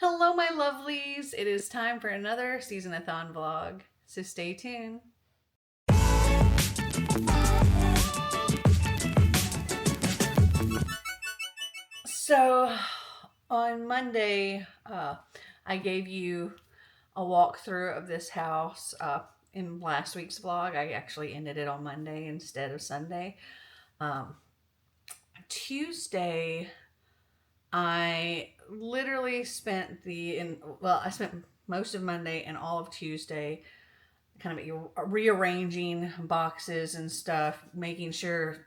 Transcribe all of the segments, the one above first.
Hello, my lovelies. It is time for another SeasonAthon vlog, so stay tuned. So, on Monday, I gave you a walkthrough of this house in last week's vlog. I actually ended it on Monday instead of Sunday. Um, Tuesday, I literally spent I spent most of Monday and all of Tuesday kind of rearranging boxes and stuff, making sure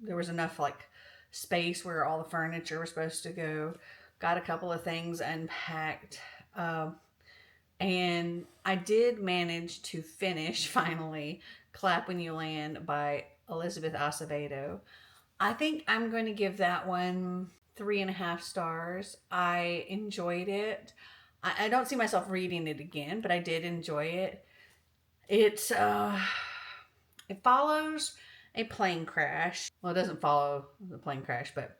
there was enough like space where all the furniture was supposed to go. Got a couple of things unpacked. And I did manage to finish finally Clap When You Land by Elizabeth Acevedo. I think I'm going to give that one 3.5 stars. I enjoyed it. I don't see myself reading it again, but I did enjoy it. It's it follows a plane crash. Well, it doesn't follow the plane crash, but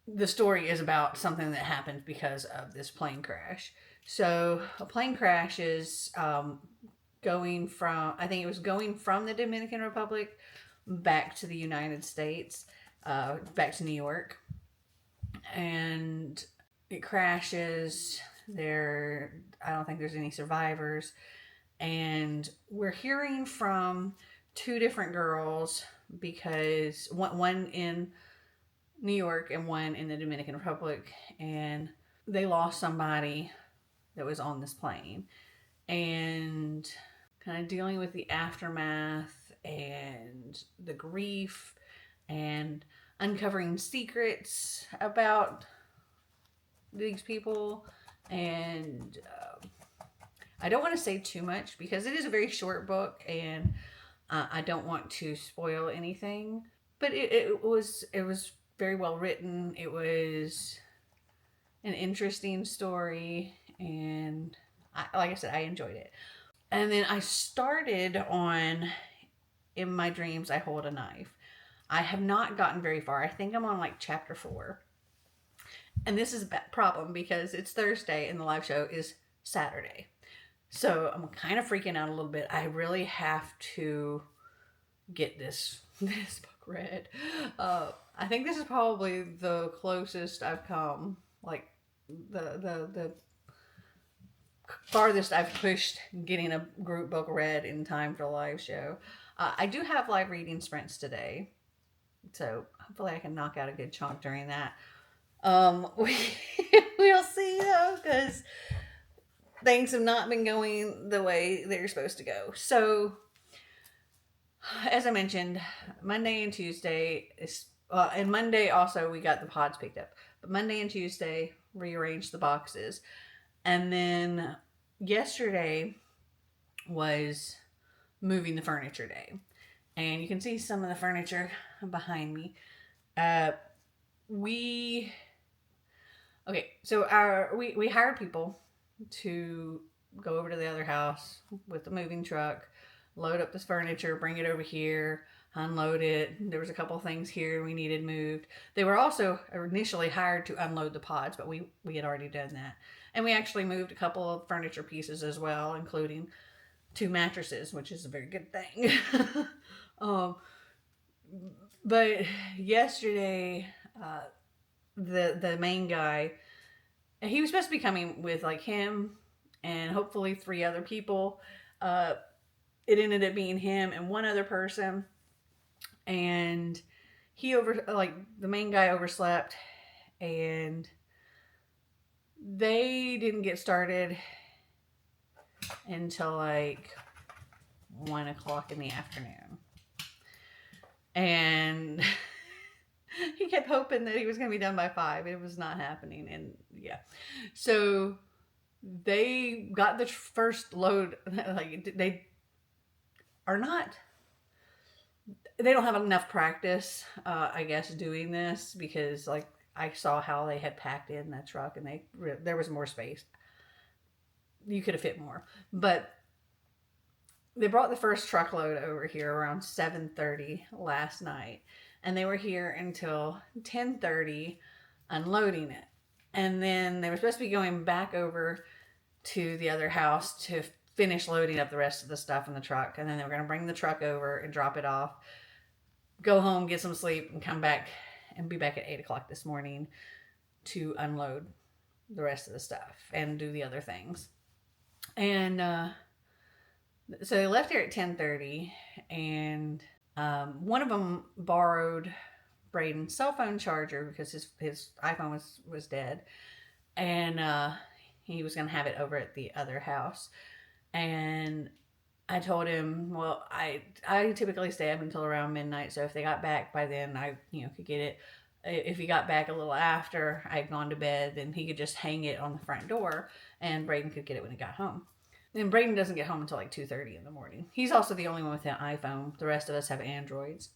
the story is about something that happened because of this plane crash. So a plane crash is going from, I think it was going from the Dominican Republic back to the United States, back to New York, and it crashes. I don't think there's any survivors. And we're hearing from two different girls because one in New York and one in the Dominican Republic, and they lost somebody that was on this plane, and kind of dealing with the aftermath and the grief and uncovering secrets about these people. And I don't want to say too much because it is a very short book, and I don't want to spoil anything. But it was very well written. It was an interesting story, and like I said, I enjoyed it. And then I started on In My Dreams I Hold a Knife. I have not gotten very far. I think I'm on like chapter 4. And this is a problem because it's Thursday and the live show is Saturday. So I'm kind of freaking out a little bit. I really have to get this book read. I think this is probably the closest I've come, like the farthest I've pushed getting a group book read in time for the live show. I do have live reading sprints today, so hopefully I can knock out a good chunk during that. We'll see though, because things have not been going the way they're supposed to go. So, as I mentioned, Monday and Tuesday is, and Monday also we got the pods picked up. But Monday and Tuesday rearranged the boxes, and then yesterday was moving the furniture day, and you can see some of the furniture behind me. We hired people to go over to the other house with the moving truck, load up this furniture, bring it over here, unload it. There was a couple things here we needed moved. They were also initially hired to unload the pods, but we had already done that. And we actually moved a couple of furniture pieces as well, including 2 mattresses, which is a very good thing. But yesterday, the main guy, he was supposed to be coming with like him and hopefully 3 other people. It ended up being him and 1 other person, and the main guy overslept, and they didn't get started until like 1 o'clock in the afternoon. And he kept hoping that he was going to be done by 5. It was not happening. And yeah, so they got the first load. Like they don't have enough practice, I guess, doing this, because like I saw how they had packed in that truck, and there was more space. You could have fit more, but they brought the first truckload over here around 7:30 last night, and they were here until 10:30 unloading it. And then they were supposed to be going back over to the other house to finish loading up the rest of the stuff in the truck. And then they were going to bring the truck over and drop it off, go home, get some sleep, and come back and be back at 8 o'clock this morning to unload the rest of the stuff and do the other things. And so they left here at 10:30, and one of them borrowed Braden's cell phone charger because his iPhone was dead, and he was going to have it over at the other house. And I told him, well, I typically stay up until around midnight, so if they got back by then, I could get it. If he got back a little after I had gone to bed, then he could just hang it on the front door, and Braden could get it when he got home. And Braden doesn't get home until like 2:30 in the morning. He's also the only one with an iPhone. The rest of us have Androids.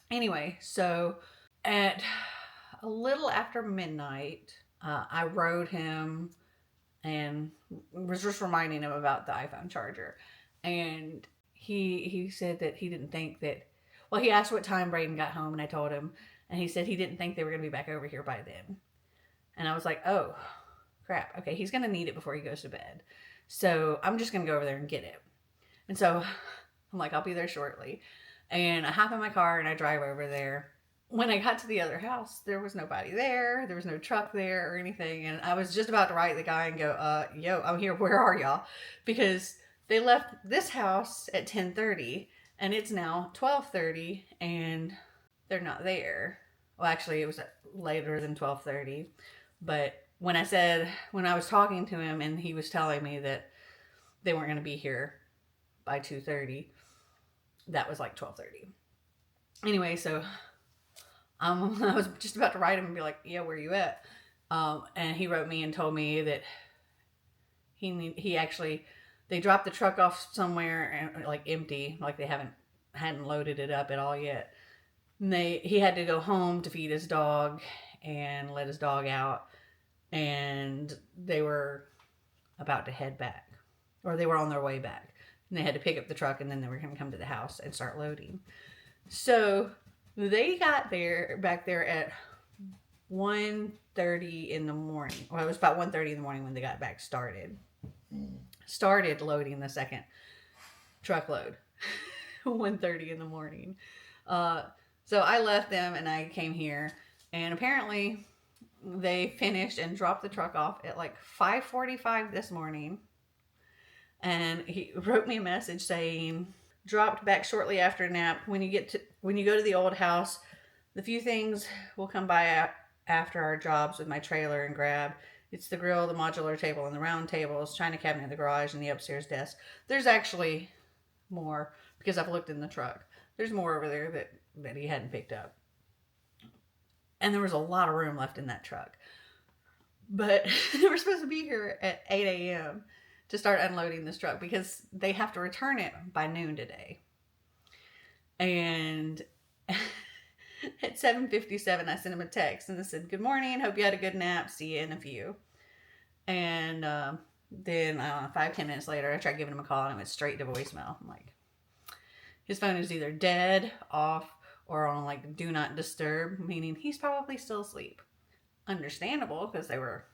Anyway, so at a little after midnight, I rode him and was just reminding him about the iPhone charger. And he said that he didn't think that, well, he asked what time Braden got home, and I told him, and he said he didn't think they were going to be back over here by then. And I was like, oh, crap. Okay, he's going to need it before he goes to bed. So I'm just going to go over there and get it. And so I'm like, I'll be there shortly. And I hop in my car and I drive over there. When I got to the other house, there was nobody there. There was no truck there or anything. And I was just about to write the guy and go, yo, I'm here. Where are y'all? Because they left this house at 10:30 and it's now 12:30 and they're not there. Well, actually, it was later than 12:30. But when I was talking to him and he was telling me that they weren't going to be here by 2:30, that was like 12:30. Anyway, so I was just about to write him and be like, yeah, where you at? And he wrote me and told me that they dropped the truck off somewhere and like empty, like they hadn't loaded it up at all yet. And he had to go home to feed his dog and let his dog out, and they were about to head back, or they were on their way back, and they had to pick up the truck, and then they were going to come to the house and start loading. So they got back there at 1:30 in the morning. Well, it was about 1:30 in the morning when they got back started loading the second truckload. 1:30 in the morning. So I left them and I came here, and apparently they finished and dropped the truck off at like 5:45 this morning. And he wrote me a message saying, dropped back shortly after a nap. When you go to the old house, the few things will come by after our jobs with my trailer and grab. It's the grill, the modular table, and the round tables, china cabinet in the garage, and the upstairs desk. There's actually more, because I've looked in the truck. There's more over there that he hadn't picked up. And there was a lot of room left in that truck. But they were supposed to be here at 8 a.m. to start unloading this truck because they have to return it by noon today. And at 7:57, I sent him a text and I said, good morning, hope you had a good nap, see you in a few. And then 5-10 minutes later, I tried giving him a call and it went straight to voicemail. I'm like, his phone is either dead, off, or on like do not disturb, meaning he's probably still asleep. Understandable, because they were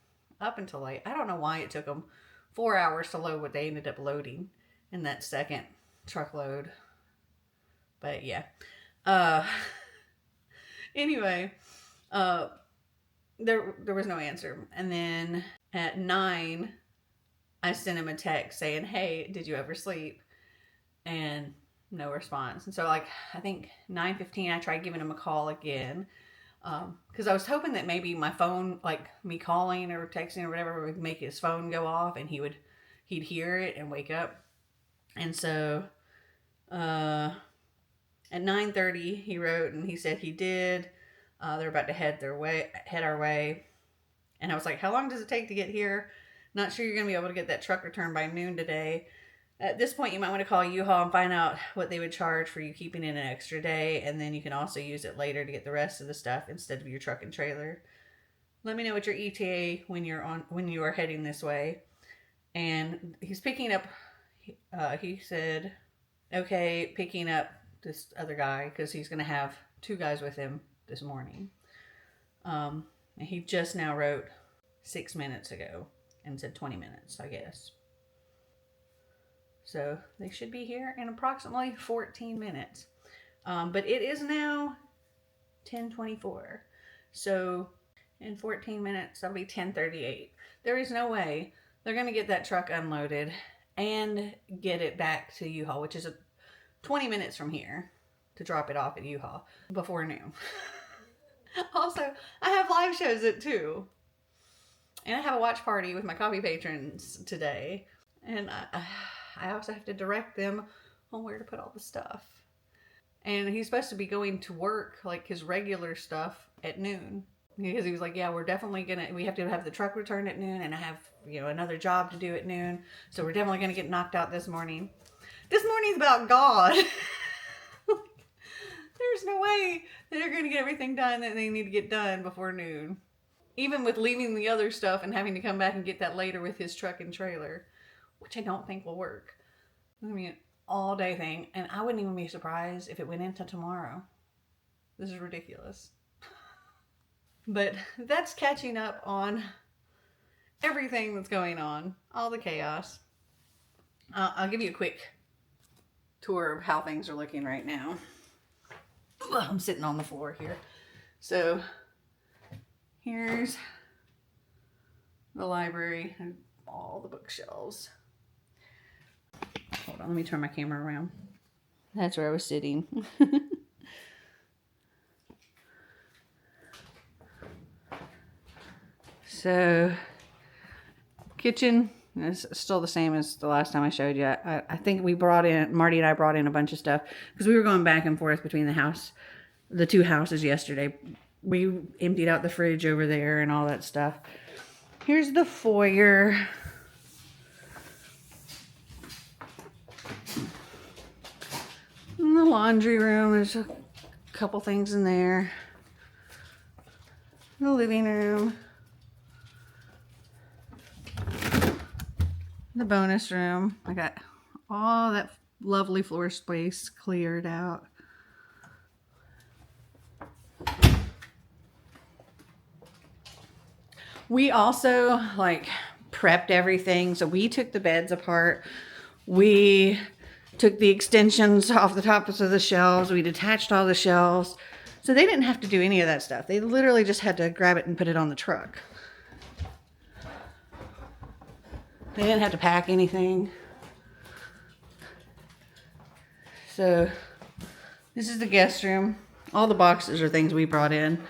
up until late. I don't know why it took them 4 hours to load what they ended up loading in that second truckload. But yeah. Anyway, there was no answer. And then at 9, I sent him a text saying, hey, did you ever sleep? And no response. And so like, I think 9:15, I tried giving him a call again. Because I was hoping that maybe my phone, like me calling or texting or whatever, would make his phone go off and he'd hear it and wake up. And so at 9:30 he wrote and he said he did. They're about to head our way. And I was like, how long does it take to get here? Not sure you're going to be able to get that truck returned by noon today. At this point, you might want to call U-Haul and find out what they would charge for you keeping it an extra day, and then you can also use it later to get the rest of the stuff instead of your truck and trailer. Let me know what your ETA when you are heading this way. And he's picking up. He said, "Okay, picking up this other guy because he's going to have 2 guys with him this morning." And he just now wrote 6 minutes ago and said 20 minutes, I guess. So they should be here in approximately 14 minutes. But it is now 10:24. So in 14 minutes, that'll be 10:38. There is no way they're going to get that truck unloaded and get it back to U-Haul, which is 20 minutes from here, to drop it off at U-Haul before noon. Also, I have live shows at 2. And I have a watch party with my coffee patrons today. And I also have to direct them on where to put all the stuff. And he's supposed to be going to work, like his regular stuff, at noon. Because he was like, yeah, we have to have the truck returned at noon, and I have, another job to do at noon. So we're definitely going to get knocked out this morning. This morning's about God. There's no way they're going to get everything done that they need to get done before noon. Even with leaving the other stuff and having to come back and get that later with his truck and trailer, which I don't think will work. I mean, all day thing, and I wouldn't even be surprised if it went into tomorrow. This is ridiculous. But that's catching up on everything that's going on, all the chaos. I'll give you a quick tour of how things are looking right now. I'm sitting on the floor here. So here's the library and all the bookshelves. Hold on, let me turn my camera around. That's where I was sitting. So, kitchen is still the same as the last time I showed you. I think Marty and I brought in a bunch of stuff because we were going back and forth between the 2 houses yesterday. We emptied out the fridge over there and all that stuff. Here's the foyer. In the laundry room, there's a couple things in there. The living room. The bonus room. I got all that lovely floor space cleared out. We also prepped everything. So we took the beds apart. We took the extensions off the tops of the shelves. We detached all the shelves. So they didn't have to do any of that stuff. They literally just had to grab it and put it on the truck. They didn't have to pack anything. So this is the guest room. All the boxes are things we brought in.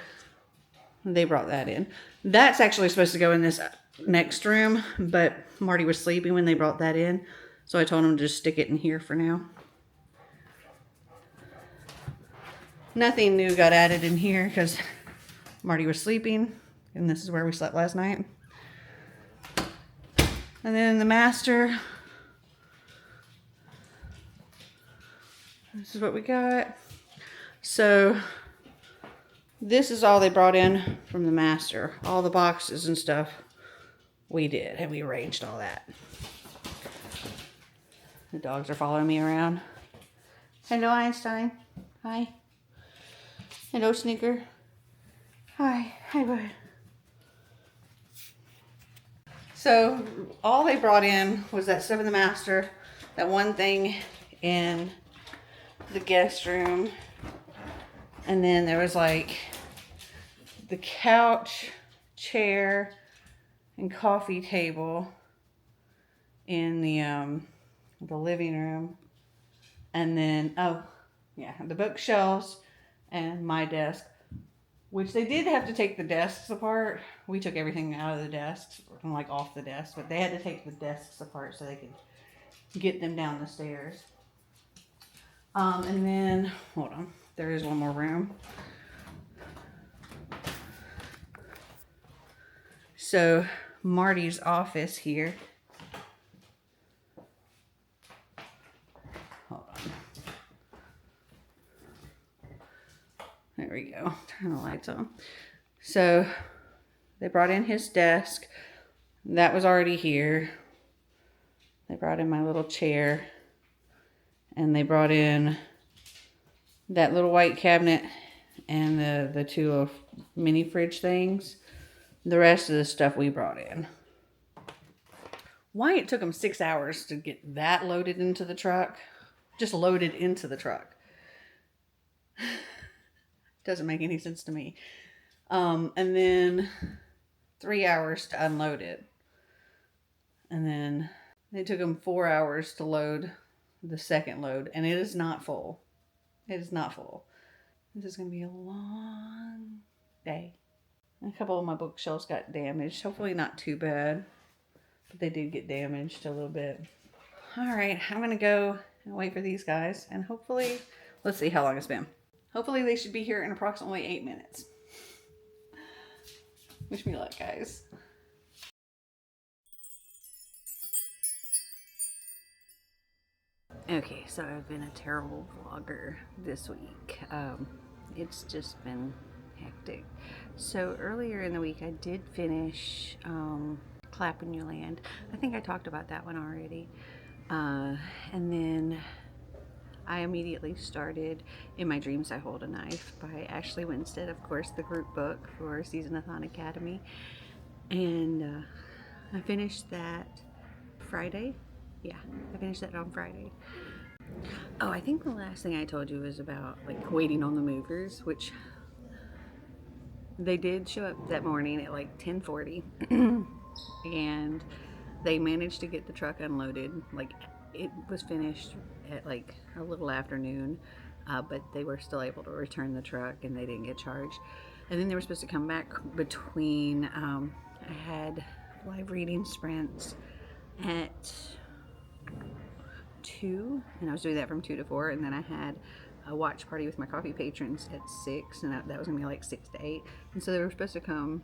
They brought that in. That's actually supposed to go in this next room, but Marty was sleeping when they brought that in. So I told him to just stick it in here for now. Nothing new got added in here because Marty was sleeping, and this is where we slept last night. And then the master, this is what we got. So this is all they brought in from the master. All the boxes and stuff we did, and we arranged all that. The dogs are following me around. Hello, Einstein. Hi. Hello, Sneaker. Hi. Hi, bud. So all they brought in was that stuff in the master, that one thing in the guest room, and then there was the couch, chair, and coffee table in the living room, and then the bookshelves and my desk, which they did have to take the desks apart. We took everything out of the desks, off the desk, but they had to take the desks apart so they could get them down the stairs. And then, hold on, there is one more room. So Marty's office here. Hold on. There we go. Turn the lights on. So they brought in his desk. That was already here. They brought in my little chair. And they brought in that little white cabinet and the 2 mini fridge things. the rest of the stuff we brought in. Why it took them 6 hours to get that loaded into the truck, just loaded into the truck, doesn't make any sense to me. And then 3 hours to unload it. And then it took them 4 hours to load the second load, and it is not full. It is not full. This is going to be a long day. A couple of my bookshelves got damaged. Hopefully not too bad, but they did get damaged a little bit. All right, I'm going to go and wait for these guys, and hopefully, let's see how long it's been. Hopefully they should be here in approximately 8 minutes. Wish me luck, guys. Okay, so I've been a terrible vlogger this week. It's just been hectic. So earlier in the week I did finish Clap in Your Land. I think I talked about that one already. And then I immediately started In My Dreams I Hold a Knife by Ashley Winstead, of course, the group book for SeasonAthon Academy. And I finished that Friday. Yeah, I finished that on Friday. Oh, I think the last thing I told you was about like waiting on the movers, which they did show up that morning at like 10:40 and they managed to get the truck unloaded. Like it was finished at like a little afternoon, but they were still able to return the truck and they didn't get charged. And then they were supposed to come back between, I had live reading sprints at 2, and I was doing that from 2 to 4, and then I had a watch party with my coffee patrons at 6, and that was gonna be like 6 to 8. And so they were supposed to come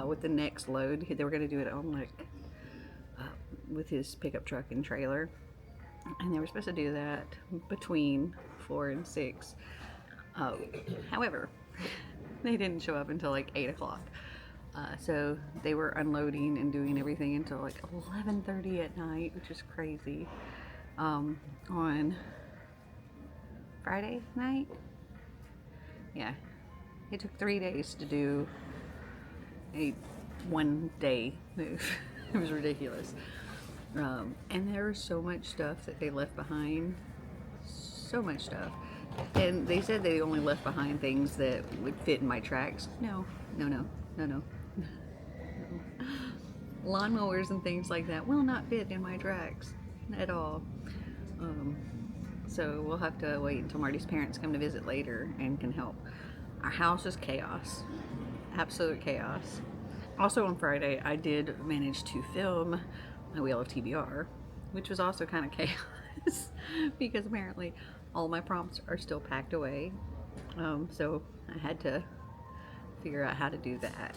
with the next load. They were gonna do it on like with his pickup truck and trailer, and they were supposed to do that between 4 and 6. However, they didn't show up until like 8 o'clock. So they were unloading and doing everything until like 11:30 at night, which is crazy. On Friday night. Yeah, it took 3 days to do a 1 day move. It was ridiculous. And there was so much stuff that they left behind. So much stuff. And they said they only left behind things that would fit in my tracks. No. Lawnmowers and things like that will not fit in my tracks at all. So we'll have to wait until Marty's parents come to visit later and can help. Our house is chaos. Absolute chaos. Also on Friday, I did manage to film my Wheel of TBR, which was also kind of chaos because apparently all my prompts are still packed away. So I had to figure out how to do that.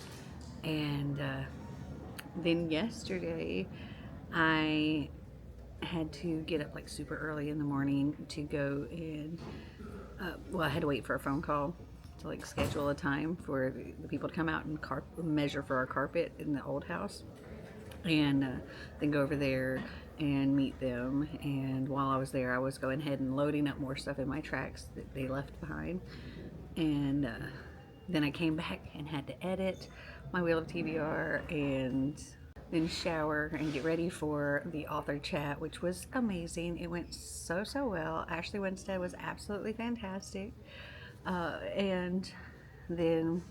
And then yesterday I had to get up like super early in the morning to go in. Well, I had to wait for a phone call to like schedule a time for the people to come out and measure for our carpet in the old house, and then go over there and meet them. And while I was there, I was going ahead and loading up more stuff in my tracks that they left behind. And then I came back and had to edit my Wheel of TBR and then shower and get ready for the author chat, which was amazing. It went so well. Ashley Winstead was absolutely fantastic. And then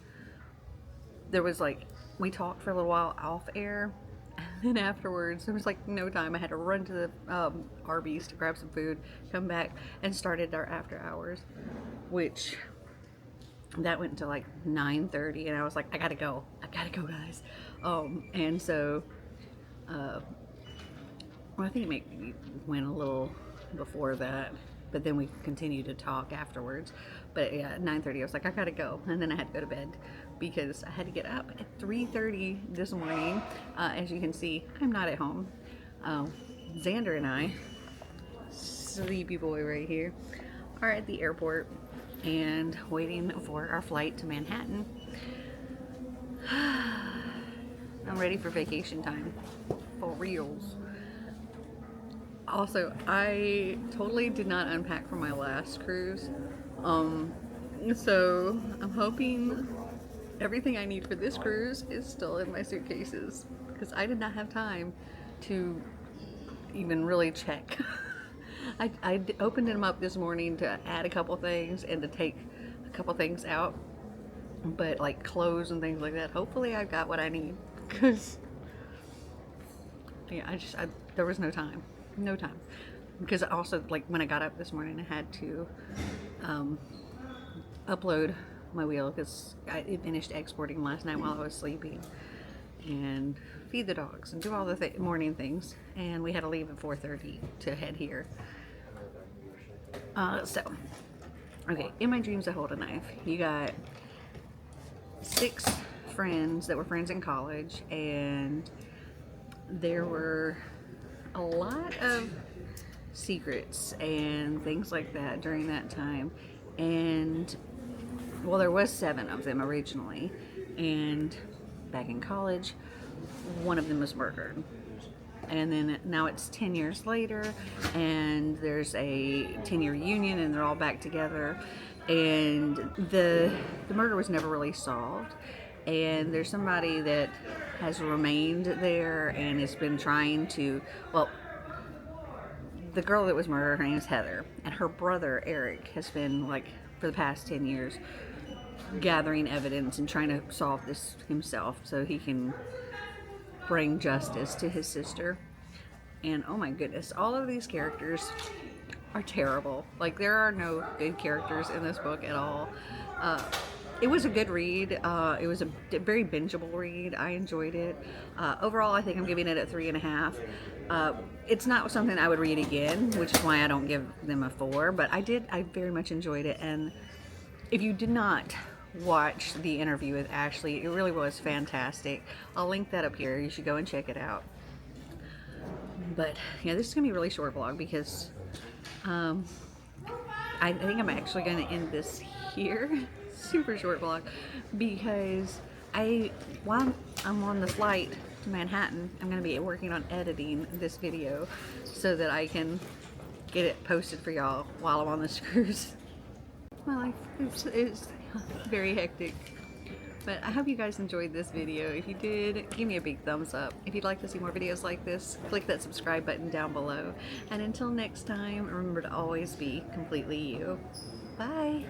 there was like, we talked for a little while off air, and then afterwards there was like no time. I had to run to the Arby's to grab some food, come back, and started our after hours, which that went until like 9:30, and I was like, I gotta go guys. And so well, I think it maybe went a little before that, but then we continued to talk afterwards. But yeah, at 9:30 I was like, I gotta go, and then I had to go to bed because I had to get up at 3:30 this morning. As you can see, I'm not at home. Xander and I, sleepy boy right here, are at the airport and waiting for our flight to Manhattan. I'm ready for vacation time, for reals. Also, I totally did not unpack from my last cruise. So I'm hoping everything I need for this cruise is still in my suitcases because I did not have time to even really check. I opened them up this morning to add a couple things and to take a couple things out, but like clothes and things like that, hopefully I've got what I need, because yeah, there was no time, because also, like, when I got up this morning I had to upload my wheel because it finished exporting last night while I was sleeping, and feed the dogs and do all the morning things, and we had to leave at 4:30 to head here. So okay, in my dreams I hold a knife. You got 6 friends that were friends in college, and there were a lot of secrets and things like that during that time. And well, there was 7 of them originally, and back in college one of them was murdered. And then now it's 10 years later, and there's a 10-year reunion, and they're all back together, and the murder was never really solved, and there's somebody that has remained there and has been trying to, well, the girl that was murdered, her name is Heather, and her brother Eric has been, like, for the past 10 years gathering evidence and trying to solve this himself so he can bring justice to his sister. And oh my goodness, all of these characters are terrible. Like, there are no good characters in this book at all. It was a good read. It was a very bingeable read. I enjoyed it. Overall, I think I'm giving it a 3.5. It's not something I would read again, which is why I don't give them a 4, but I very much enjoyed it. And if you did not watch the interview with Ashley, it really was fantastic. I'll link that up here. You should go and check it out. But yeah, this is gonna be a really short vlog because I think I'm actually gonna end this here. Super short vlog, because while I'm on the flight to Manhattan, I'm gonna be working on editing this video so that I can get it posted for y'all while I'm on this cruise. My life is very hectic, but I hope you guys enjoyed this video. If you did, give me a big thumbs up. If you'd like to see more videos like this, click that subscribe button down below. And until next time, remember to always be completely you. Bye!